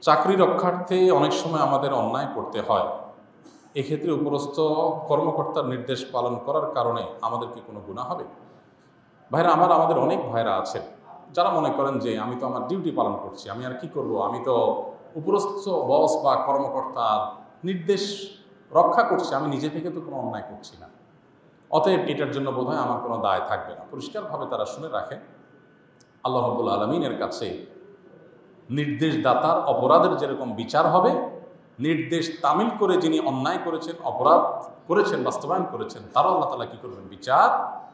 চাকরি রক্ষার্থে অনেক সময় আমাদের অন্যায় করতে হয়। এক্ষেত্রে উপরস্থ কর্মকর্তার নির্দেশ পালন করার কারণে আমাদের কি কোনো গুনাহ হবে? ভাইরা আমাদের অনেক ভাইরা আছেন যারা মনে করেন যে আমি তো আমার ডিউটি পালন করছি, আমি আর কি করব, আমি তো উপরস্থ বস বা কর্মকর্তার নির্দেশ রক্ষা করছি, আমি নিজে থেকে তো কোনো অন্যায় করছি না, অতএব এটার জন্য বোধহয় আমার কোনো দায় থাকবে না। পরিষ্কারভাবে তারা শুনে রাখেন, আল্লাহ রাব্বুল আলামিনের কাছে নির্দেশদাতার অপরাধের যেরকম বিচার হবে, নির্দেশ তামিল করে যিনি অন্যায় করেছেন, অপরাধ করেছেন, বাস্তবায়ন করেছেন, তারাও আল্লাহ তাআলা কি করবেন? বিচার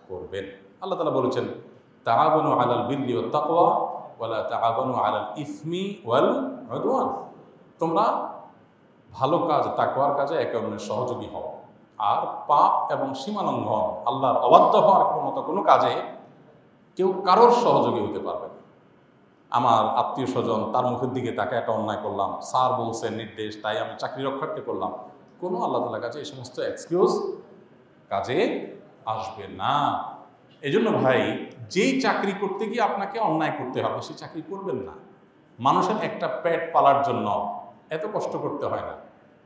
করবেন। আল্লাহ তাআলা বলেছেন, তাআওয়ানু আলাল বিররি ওয়াত তাকওয়া ওয়ালা তাআওয়ানু আলাল ইসমি ওয়াল উদওয়ান। তোমরা ভালো কাজ, তাকওয়ার কাজে একে অন্যের সহযোগী হও, আর পাপ এবং সীমালঙ্ঘন, আল্লাহর অবাধ্য হওয়ার কোনো কাজে কেউ কারোর সহযোগী হতে পারবে না। আমার আত্মীয় স্বজন, তার মুখের দিকে তাকে একটা অন্যায় করলাম, স্যার বলছেন নির্দেশ, তাই আমি চাকরি রক্ষার্থে করলাম, কোনো আল্লাহ তাআলার কাছে এই সমস্ত এক্সকিউজ কাজে আসবে না। এজন্য ভাই, যেই চাকরি করতে গিয়ে আপনাকে অন্যায় করতে হবে সেই চাকরি করবেন না। মানুষের একটা পেট পালার জন্য এত কষ্ট করতে হয় না।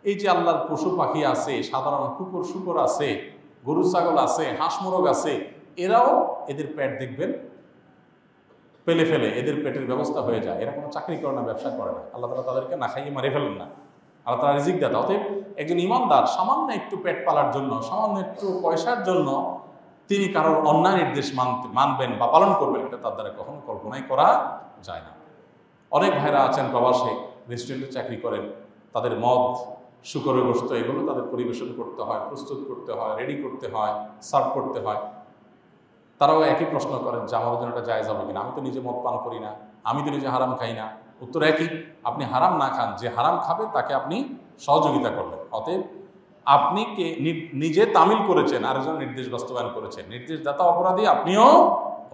এই যে আল্লাহর পশু পাখি আছে, সাধারণ কুকুর শুকর আছে, গরু ছাগল আছে, হাঁস মোরগ আছে, এরাও এদের পেট দেখবেন পেলে ফেলে এদের পেটের ব্যবস্থা হয়ে যায়। এরা কোনো চাকরি করে না, ব্যবসা করে না, আল্লাহ তাআলা তাদেরকে না খাইয়ে মারে ফেলেন না, আল্লাহ তাআলা রিজিক দাতা। অতএব একজন ইমানদার সামান্য একটু পেট পালার জন্য, সামান্য একটু পয়সার জন্য তিনি কারোর অন্যায় নির্দেশ মানবেন বা পালন করবেন, এটা তার দ্বারা কখনো কল্পনাই করা যায় না। অনেক ভাইরা আছেন প্রবাসে, রেস্টুরেন্টে চাকরি করেন, তাদের মদ, শুকরের গোশত, এগুলো তাদের পরিবেশন করতে হয়, প্রস্তুত করতে হয়, রেডি করতে হয়, সার্ভ করতে হয়। তারাও একই প্রশ্ন করেন যে আমাদের জন্য এটা জায়েজ হবে কিনা, আমি তো নিজে মদ পান করি না, আমি তো নিজে হারাম খাই না। উত্তর একই, আপনি হারাম না খান, যে হারাম খাবে তাকে আপনি সহযোগিতা করবেন। অতএব আপনি নিজে তামিল করেছেন, আরেকজন নির্দেশ বাস্তবায়ন করেছেন, নির্দেশদাতা অপরাধী, আপনিও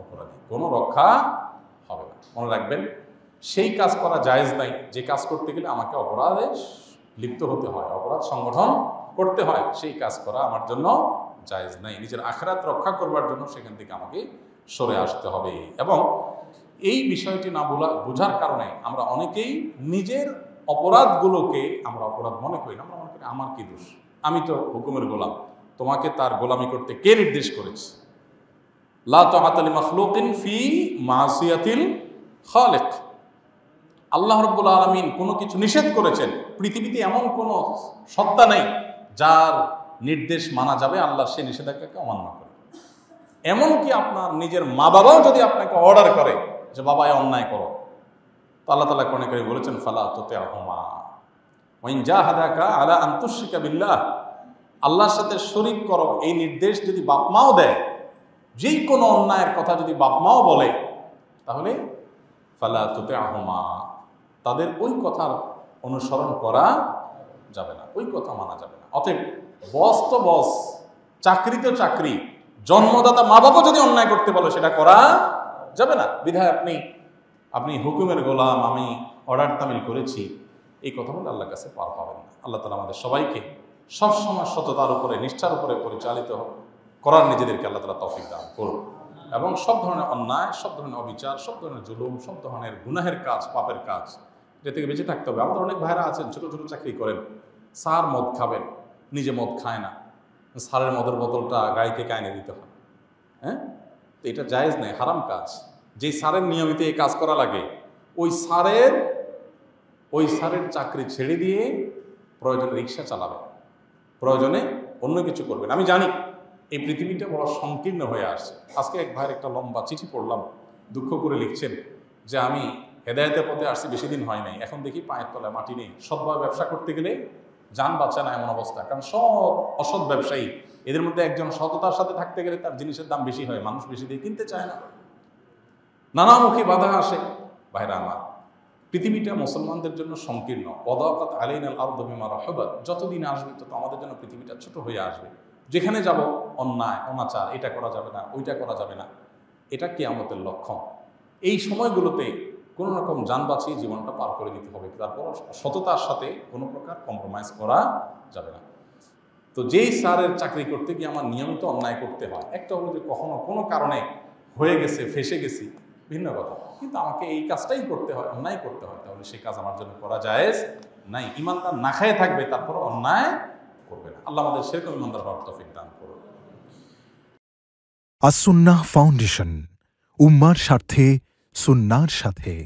অপরাধী, কোনো রক্ষা হবে না। মনে রাখবেন, সেই কাজ করা জায়েজ নাই যে কাজ করতে গেলে আমাকে অপরাধে লিপ্ত হতে হয়, অপরাধ সংগঠন করতে হয়, সেই কাজ করা আমার জন্য জায়েজ নাই। নিজের আখিরাত রক্ষা করবার জন্য সেখান থেকে আমাকে সরে আসতে হবে। এবং এই বিষয়টি না বোঝার কারণে আমরা অনেকেই নিজের অপরাধগুলোকে আমরা অপরাধ মনে করি না। আমরা মনে করি আমার কি দোষ, আমি তো হুকুমের গোলাম, তোমাকে তার গোলামি করতে কে নির্দেশ করেছে? লা তাআতা লিমাখলুকিন ফি মাসিয়াতিল খালিক। আল্লাহ রাব্বুল আলামিন কোনো কিছু নিষেধ করেছেন, পৃথিবীতে এমন কোনো সত্তা নেই যার নির্দেশ মানা যাবে আল্লাহ সেই নিষেধাজ্ঞাকে অমান্য করে। এমনকি আপনার নিজের মা বাবাও যদি আপনাকে অর্ডার করে যে বাবা এ অন্যায় করো, তো আল্লাহ তাআলা কোরআনে কারীমে বলেছেন, ফালা তুতি'হুমা ওয়া ইন জাহাদাকা আলা আন তুশরিকা বিল্লাহ। আল্লাহর সাথে শরীক করো, এই নির্দেশ যদি বাপ মাও দেয়, যেই কোনো অন্যায়ের কথা যদি বাপ মাও বলে, তাহলে ফালা তুতি'হুমা, তাদের ওই কথার অনুসরণ করা যাবে না, ওই কথা মানা যাবে না। অতএব বস তো বস, চাকরি তো চাকরি, জন্মদাতা মা বাবা যদি অন্যায় করতে বলে সেটা করা যাবে না। বিধায় আপনি হুকুমের গোলাম, আমি অর্ডার তামিল করেছি, এই কথা বলে আল্লাহর কাছে পার পাবেন না। আল্লাহ তাআলা আমাদের সবাইকে সবসময় সততার উপরে, নিষ্ঠার উপরে পরিচালিত করার নিজেদেরকে আল্লাহ তাআলা তৌফিক দান করুন, এবং সব ধরনের অন্যায়, সব ধরনের অবিচার, সব ধরনের জুলুম, সব ধরনের গুনাহের কাজ, পাপের কাজ, এটা থেকে বেঁচে থাকতে হবে। আমাদের অনেক ভাইরা আছেন ছোটো ছোটো চাকরি করেন, স্যার মদ খাবেন, নিজে মদ খায় না, স্যারের মদের বোতলটা গাড়িতে এনে দিতে হয়। হ্যাঁ, তো এটা জায়েজ নেই, হারাম কাজ। যেই স্যারের নিয়মিত এই কাজ করা লাগে, ওই স্যারের চাকরি ছেড়ে দিয়ে প্রয়োজনে রিক্সা চালাবেন, প্রয়োজনে অন্য কিছু করবেন। আমি জানি এই পৃথিবীটা বড় সংকীর্ণ হয়ে আসছে। আজকে এক ভাইয়ের একটা লম্বা চিঠি পড়লাম, দুঃখ করে লিখছেন যে আমি হেদায়েতের পথে আসছি বেশি দিন হয় নাই, এখন দেখি পায়ের তলায় মাটি নেই, সৎভাবে ব্যবসা করতে গেলে যান বাঁচে না এমন অবস্থা। কারণ সব অসৎ ব্যবসায়ী, এদের মধ্যে একজন সততার সাথে থাকতে গেলে তার জিনিসের দাম বেশি হয়, মানুষ বেশি দিয়ে কিনতে চায় না, নানামুখী বাধা আসে। ভাইরা আমার, পৃথিবীটা মুসলমানদের জন্য সংকীর্ণ। ওয়াদাকাত আলাইনাল আরদু বিমা রাহাবাত, যতদিন আসবে তত আমাদের জন্য পৃথিবীটা ছোট হয়ে আসবে। যেখানে যাব অন্যায়, অনাচার, এটা করা যাবে না, ওইটা করা যাবে না, এটা কিয়ামতের লক্ষণ। এই সময়গুলোতে কোনো রকম যান বাঁচিয়ে জীবনটা পার করে দিতে হবে, তারপর সততার সাথে কোনো প্রকার কম্প্রোমাইজ করা যাবে না। তো যেই স্যারের চাকরি করতে গিয়ে আমার নিয়মিত অন্যায় করতে হয়, একটা হলো যে কখনো কোনো কারণে হয়ে গেছে, ফেসে গেছি, ভিন্ন কথা, কিন্তু আমাকে এই কাজটাই করতে হয়, অন্যায় করতে হয়, তাহলে সেই কাজ আমার জন্য করা জায়েজ নাই। ইমানদার না খায় থাকবে, তারপর অন্যায় করবে না। আল্লাহ আমাদের সেরকম ইমানদার হওয়ার তৌফিক দান করুন। আস-সুন্নাহ ফাউন্ডেশন, উম্মার স্বার্থে সুন্নাহর সাথে।